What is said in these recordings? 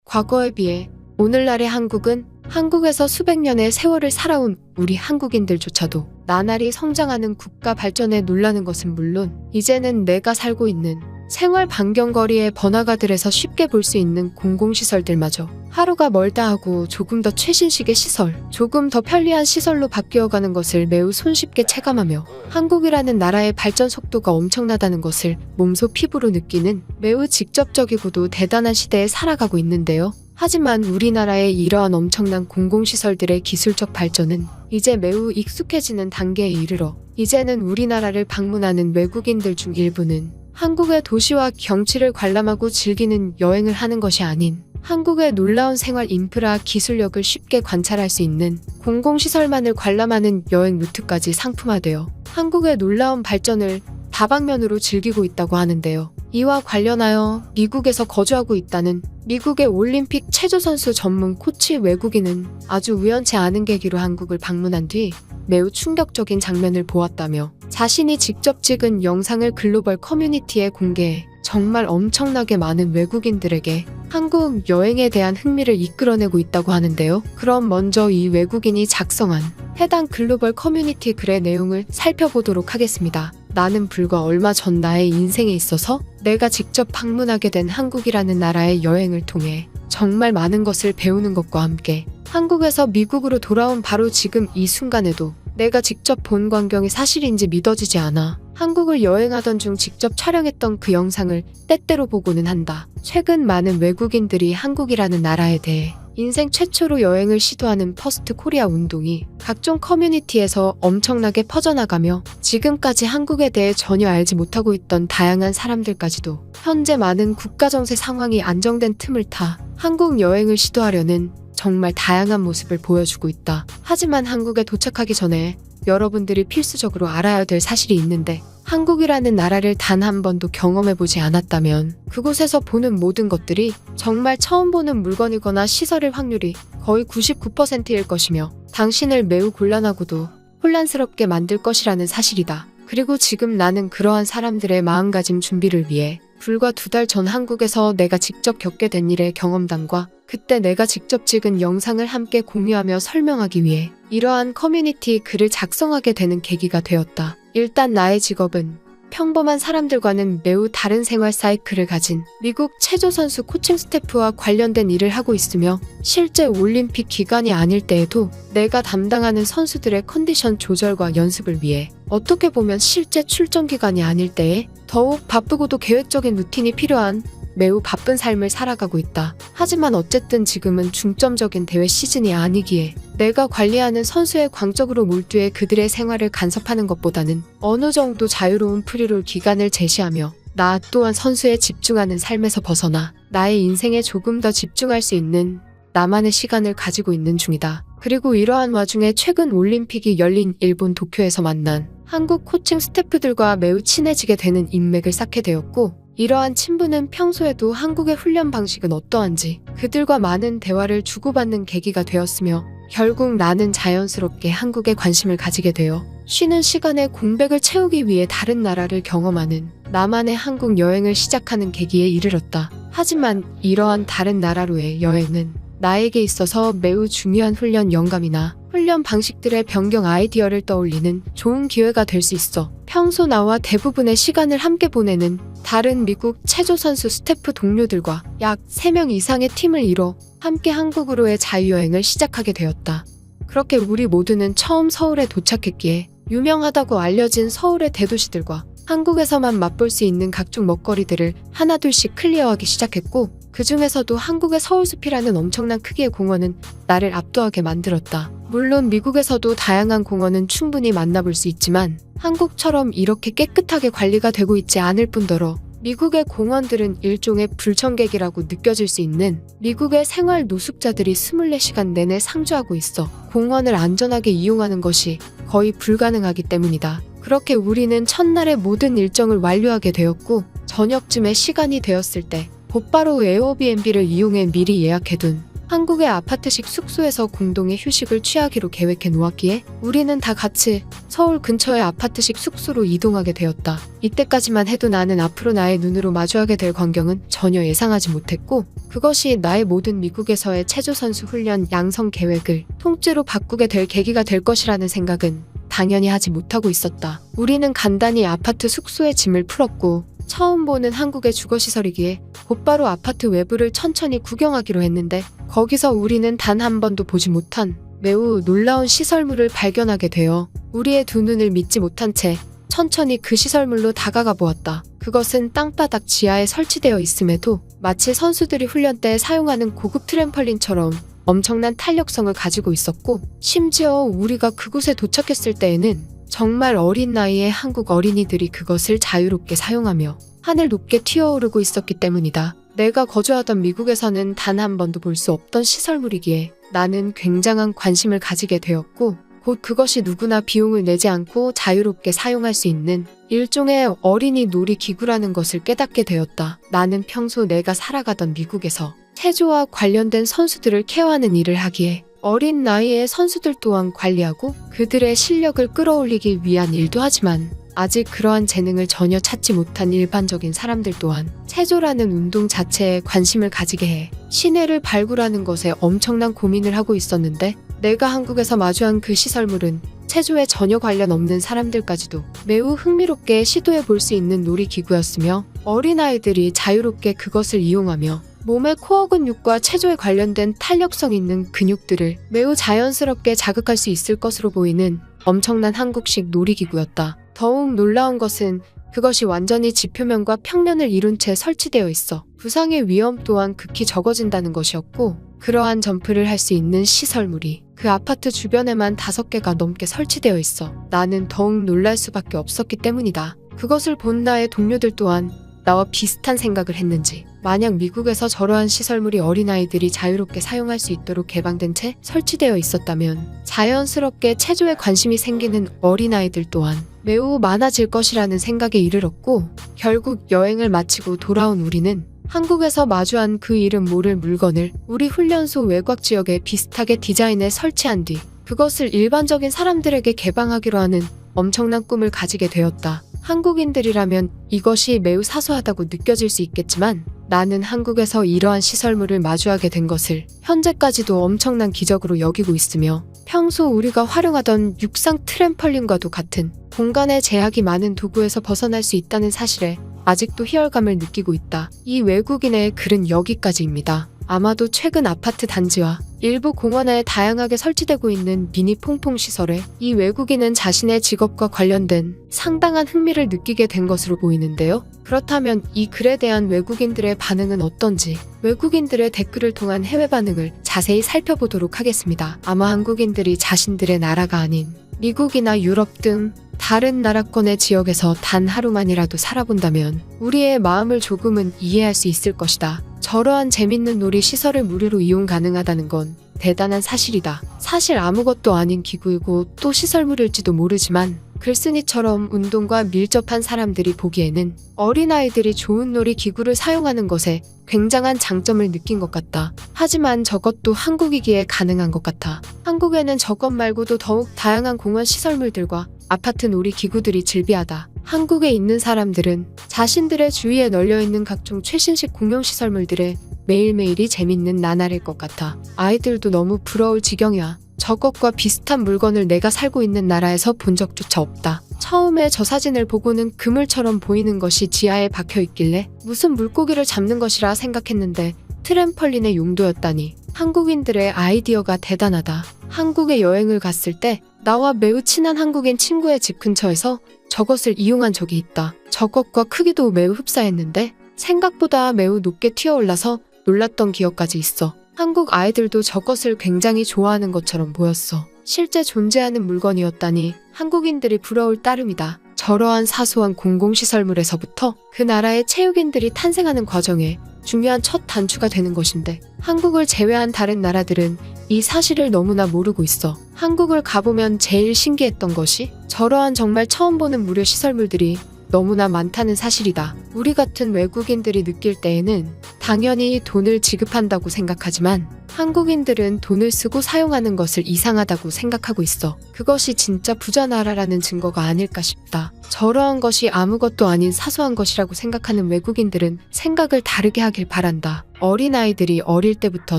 과거에 비해 오늘날의 한국에서 수백 년의 세월을 살아온 우리 한국인들조차도 나날이 성장하는 국가 발전에 놀라는 것은 물론 이제는 내가 살고 있는 생활 반경거리의 번화가들에서 쉽게 볼 수 있는 공공시설들마저 하루가 멀다 하고 조금 더 최신식의 시설, 조금 더 편리한 시설로 바뀌어가는 것을 매우 손쉽게 체감하며 한국이라는 나라의 발전 속도가 엄청나다는 것을 몸소 피부로 느끼는 매우 직접적이고도 대단한 시대에 살아가고 있는데요. 하지만 우리나라의 이러한 엄청난 공공시설들의 기술적 발전은 이제 매우 익숙해지는 단계에 이르러 이제는 우리나라를 방문하는 외국인들 중 일부는 한국의 도시와 경치를 관람하고 즐기는 여행을 하는 것이 아닌 한국의 놀라운 생활 인프라 기술력을 쉽게 관찰할 수 있는 공공시설만을 관람하는 여행 루트까지 상품화되어 한국의 놀라운 발전을 다방면으로 즐기고 있다고 하는데요. 이와 관련하여 미국에서 거주하고 있다는 미국의 올림픽 체조선수 전문 코치 외국인은 아주 우연치 않은 계기로 한국을 방문한 뒤 매우 충격적인 장면을 보았다며 자신이 직접 찍은 영상을 글로벌 커뮤니티에 공개해 정말 엄청나게 많은 외국인들에게 한국 여행에 대한 흥미를 이끌어내고 있다고 하는데요. 그럼 먼저 이 외국인이 작성한 해당 글로벌 커뮤니티 글의 내용을 살펴보도록 하겠습니다. 나는 불과 얼마 전 나의 인생에 있어서 내가 직접 방문하게 된 한국이라는 나라의 여행을 통해 정말 많은 것을 배우는 것과 함께 한국에서 미국으로 돌아온 바로 지금 이 순간에도 내가 직접 본 광경이 사실인지 믿어지지 않아 한국을 여행하던 중 직접 촬영했던 그 영상을 때때로 보고는 한다. 최근 많은 외국인들이 한국이라는 나라에 대해 인생 최초로 여행을 시도하는 퍼스트 코리아 운동이 각종 커뮤니티에서 엄청나게 퍼져나가며 지금까지 한국에 대해 전혀 알지 못하고 있던 다양한 사람들까지도 현재 많은 국가정세 상황이 안정된 틈을 타 한국 여행을 시도하려는 정말 다양한 모습을 보여주고 있다. 하지만 한국에 도착하기 전에 여러분들이 필수적으로 알아야 될 사실이 있는데 한국이라는 나라를 단 한 번도 경험해보지 않았다면 그곳에서 보는 모든 것들이 정말 처음 보는 물건이거나 시설일 확률이 거의 99%일 것이며 당신을 매우 곤란하고도 혼란스럽게 만들 것이라는 사실이다. 그리고 지금 나는 그러한 사람들의 마음가짐 준비를 위해 불과 2달 전 한국에서 내가 직접 겪게 된 일의 경험담과 그때 내가 직접 찍은 영상을 함께 공유하며 설명하기 위해 이러한 커뮤니티 글을 작성하게 되는 계기가 되었다. 일단 나의 직업은 평범한 사람들과는 매우 다른 생활 사이클을 가진 미국 체조선수 코칭 스태프와 관련된 일을 하고 있으며 실제 올림픽 기간이 아닐 때에도 내가 담당하는 선수들의 컨디션 조절과 연습을 위해 어떻게 보면 실제 출전 기간이 아닐 때에 더욱 바쁘고도 계획적인 루틴이 필요한 매우 바쁜 삶을 살아가고 있다. 하지만 어쨌든 지금은 중점적인 대회 시즌이 아니기에 내가 관리하는 선수의 광적으로 몰두해 그들의 생활을 간섭하는 것보다는 어느 정도 자유로운 프리롤 기간을 제시하며 나 또한 선수에 집중하는 삶에서 벗어나 나의 인생에 조금 더 집중할 수 있는 나만의 시간을 가지고 있는 중이다. 그리고 이러한 와중에 최근 올림픽이 열린 일본 도쿄에서 만난 한국 코칭 스태프들과 매우 친해지게 되는 인맥을 쌓게 되었고 이러한 친분은 평소에도 한국의 훈련 방식은 어떠한지 그들과 많은 대화를 주고받는 계기가 되었으며 결국 나는 자연스럽게 한국에 관심을 가지게 되어 쉬는 시간에 공백을 채우기 위해 다른 나라를 경험하는 나만의 한국 여행을 시작하는 계기에 이르렀다. 하지만 이러한 다른 나라로의 여행은 나에게 있어서 매우 중요한 훈련 영감이나 훈련 방식들의 변경 아이디어를 떠올리는 좋은 기회가 될 수 있어 평소 나와 대부분의 시간을 함께 보내는 다른 미국 체조선수 스태프 동료들과 약 3명 이상의 팀을 이뤄 함께 한국으로의 자유여행을 시작하게 되었다. 그렇게 우리 모두는 처음 서울에 도착했기에 유명하다고 알려진 서울의 대도시들과 한국에서만 맛볼 수 있는 각종 먹거리들을 하나둘씩 클리어하기 시작했고 그 중에서도 한국의 서울숲이라는 엄청난 크기의 공원은 나를 압도하게 만들었다. 물론 미국에서도 다양한 공원은 충분히 만나볼 수 있지만 한국처럼 이렇게 깨끗하게 관리가 되고 있지 않을 뿐더러 미국의 공원들은 일종의 불청객이라고 느껴질 수 있는 미국의 생활 노숙자들이 24시간 내내 상주하고 있어 공원을 안전하게 이용하는 것이 거의 불가능하기 때문이다. 그렇게 우리는 첫날의 모든 일정을 완료하게 되었고 저녁쯤에 시간이 되었을 때 곧바로 에어비앤비를 이용해 미리 예약해둔 한국의 아파트식 숙소에서 공동의 휴식을 취하기로 계획해 놓았기에 우리는 다 같이 서울 근처의 아파트식 숙소로 이동하게 되었다. 이때까지만 해도 나는 앞으로 나의 눈으로 마주하게 될 광경은 전혀 예상하지 못했고 그것이 나의 모든 미국에서의 체조 선수 훈련 양성 계획을 통째로 바꾸게 될 계기가 될 것이라는 생각은 당연히 하지 못하고 있었다. 우리는 간단히 아파트 숙소의 짐을 풀었고 처음 보는 한국의 주거시설이기에 곧바로 아파트 외부를 천천히 구경하기로 했는데 거기서 우리는 단 한 번도 보지 못한 매우 놀라운 시설물을 발견하게 되어 우리의 두 눈을 믿지 못한 채 천천히 그 시설물로 다가가 보았다. 그것은 땅바닥 지하에 설치되어 있음에도 마치 선수들이 훈련 때 사용하는 고급 트램펄린처럼 엄청난 탄력성을 가지고 있었고 심지어 우리가 그곳에 도착했을 때에는 정말 어린 나이에 한국 어린이들이 그것을 자유롭게 사용하며 하늘 높게 튀어오르고 있었기 때문이다. 내가 거주하던 미국에서는 단 한 번도 볼 수 없던 시설물이기에 나는 굉장한 관심을 가지게 되었고 곧 그것이 누구나 비용을 내지 않고 자유롭게 사용할 수 있는 일종의 어린이 놀이기구라는 것을 깨닫게 되었다. 나는 평소 내가 살아가던 미국에서 체조와 관련된 선수들을 케어하는 일을 하기에 어린 나이에 선수들 또한 관리하고 그들의 실력을 끌어올리기 위한 일도 하지만 아직 그러한 재능을 전혀 찾지 못한 일반적인 사람들 또한 체조라는 운동 자체에 관심을 가지게 해 신예를 발굴하는 것에 엄청난 고민을 하고 있었는데 내가 한국에서 마주한 그 시설물은 체조에 전혀 관련 없는 사람들까지도 매우 흥미롭게 시도해 볼 수 있는 놀이기구였으며 어린아이들이 자유롭게 그것을 이용하며 몸의 코어 근육과 체조에 관련된 탄력성 있는 근육들을 매우 자연스럽게 자극할 수 있을 것으로 보이는 엄청난 한국식 놀이기구였다. 더욱 놀라운 것은 그것이 완전히 지표면과 평면을 이룬 채 설치되어 있어 부상의 위험 또한 극히 적어진다는 것이었고 그러한 점프를 할 수 있는 시설물이 그 아파트 주변에만 5개가 넘게 설치되어 있어 나는 더욱 놀랄 수밖에 없었기 때문이다. 그것을 본 나의 동료들 또한 나와 비슷한 생각을 했는지 만약 미국에서 저러한 시설물이 어린아이들이 자유롭게 사용할 수 있도록 개방된 채 설치되어 있었다면 자연스럽게 체조에 관심이 생기는 어린아이들 또한 매우 많아질 것이라는 생각에 이르렀고 결국 여행을 마치고 돌아온 우리는 한국에서 마주한 그 이름 모를 물건을 우리 훈련소 외곽 지역에 비슷하게 디자인해 설치한 뒤 그것을 일반적인 사람들에게 개방하기로 하는 엄청난 꿈을 가지게 되었다. 한국인들이라면 이것이 매우 사소하다고 느껴질 수 있겠지만 나는 한국에서 이러한 시설물을 마주하게 된 것을 현재까지도 엄청난 기적으로 여기고 있으며 평소 우리가 활용하던 육상 트램펄린과도 같은 공간에 제약이 많은 도구에서 벗어날 수 있다는 사실에 아직도 희열감을 느끼고 있다. 이 외국인의 글은 여기까지입니다. 아마도 최근 아파트 단지와 일부 공원에 다양하게 설치되고 있는 미니 퐁퐁 시설에 이 외국인은 자신의 직업과 관련된 상당한 흥미를 느끼게 된 것으로 보이는데요. 그렇다면 이 글에 대한 외국인들의 반응은 어떤지 외국인들의 댓글을 통한 해외 반응을 자세히 살펴보도록 하겠습니다. 아마 한국인들이 자신들의 나라가 아닌 미국이나 유럽 등 다른 나라권의 지역에서 단 하루만이라도 살아본다면 우리의 마음을 조금은 이해할 수 있을 것이다. 저러한 재밌는 놀이 시설을 무료로 이용 가능하다는 건 대단한 사실이다. 사실 아무것도 아닌 기구이고 또 시설물일지도 모르지만 글쓴이처럼 운동과 밀접한 사람들이 보기에는 어린아이들이 좋은 놀이기구를 사용하는 것에 굉장한 장점을 느낀 것 같다. 하지만 저것도 한국이기에 가능한 것 같아. 한국에는 저것 말고도 더욱 다양한 공원 시설물들과 아파트 놀이기구들이 즐비하다. 한국에 있는 사람들은 자신들의 주위에 널려있는 각종 최신식 공용시설물들에 매일매일이 재밌는 나날일 것 같아. 아이들도 너무 부러울 지경이야. 저것과 비슷한 물건을 내가 살고 있는 나라에서 본 적조차 없다. 처음에 저 사진을 보고는 그물처럼 보이는 것이 지하에 박혀 있길래 무슨 물고기를 잡는 것이라 생각했는데 트램펄린의 용도였다니. 한국인들의 아이디어가 대단하다. 한국에 여행을 갔을 때 나와 매우 친한 한국인 친구의 집 근처에서 저것을 이용한 적이 있다. 저것과 크기도 매우 흡사했는데 생각보다 매우 높게 튀어올라서 놀랐던 기억까지 있어. 한국 아이들도 저것을 굉장히 좋아하는 것처럼 보였어. 실제 존재하는 물건이었다니 한국인들이 부러울 따름이다. 저러한 사소한 공공시설물에서부터 그 나라의 체육인들이 탄생하는 과정에 중요한 첫 단추가 되는 것인데 한국을 제외한 다른 나라들은 이 사실을 너무나 모르고 있어. 한국을 가보면 제일 신기했던 것이 저러한 정말 처음 보는 무료 시설물들이 너무나 많다는 사실이다. 우리 같은 외국인들이 느낄 때에는 당연히 돈을 지급한다고 생각하지만 한국인들은 돈을 쓰고 사용하는 것을 이상하다고 생각하고 있어. 그것이 진짜 부자 나라라는 증거가 아닐까 싶다. 저러한 것이 아무것도 아닌 사소한 것이라고 생각하는 외국인들은 생각을 다르게 하길 바란다. 어린아이들이 어릴 때부터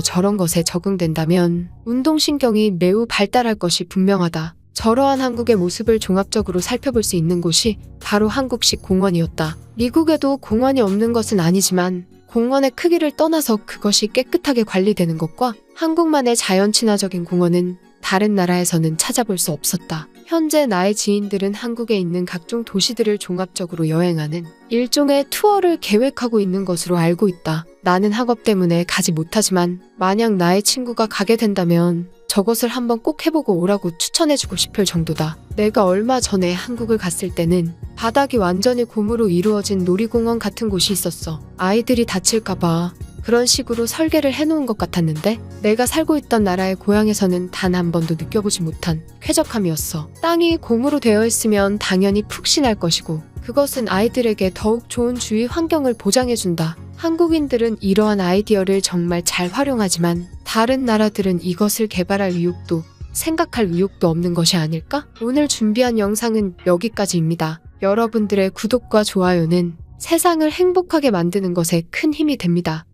저런 것에 적응된다면 운동신경이 매우 발달할 것이 분명하다. 저러한 한국의 모습을 종합적으로 살펴볼 수 있는 곳이 바로 한국식 공원이었다. 미국에도 공원이 없는 것은 아니지만 공원의 크기를 떠나서 그것이 깨끗하게 관리되는 것과 한국만의 자연 친화적인 공원은 다른 나라에서는 찾아볼 수 없었다. 현재 나의 지인들은 한국에 있는 각종 도시들을 종합적으로 여행하는 일종의 투어를 계획하고 있는 것으로 알고 있다. 나는 학업 때문에 가지 못하지만 만약 나의 친구가 가게 된다면 저것을 한번 꼭 해보고 오라고 추천해주고 싶을 정도다. 내가 얼마 전에 한국을 갔을 때는 바닥이 완전히 고무로 이루어진 놀이공원 같은 곳이 있었어. 아이들이 다칠까봐 그런 식으로 설계를 해놓은 것 같았는데 내가 살고 있던 나라의 고향에서는 단 한 번도 느껴보지 못한 쾌적함이었어. 땅이 고무로 되어 있으면 당연히 푹신할 것이고 그것은 아이들에게 더욱 좋은 주위 환경을 보장해준다. 한국인들은 이러한 아이디어를 정말 잘 활용하지만 다른 나라들은 이것을 개발할 의욕도 생각할 의욕도 없는 것이 아닐까? 오늘 준비한 영상은 여기까지입니다. 여러분들의 구독과 좋아요는 세상을 행복하게 만드는 것에 큰 힘이 됩니다.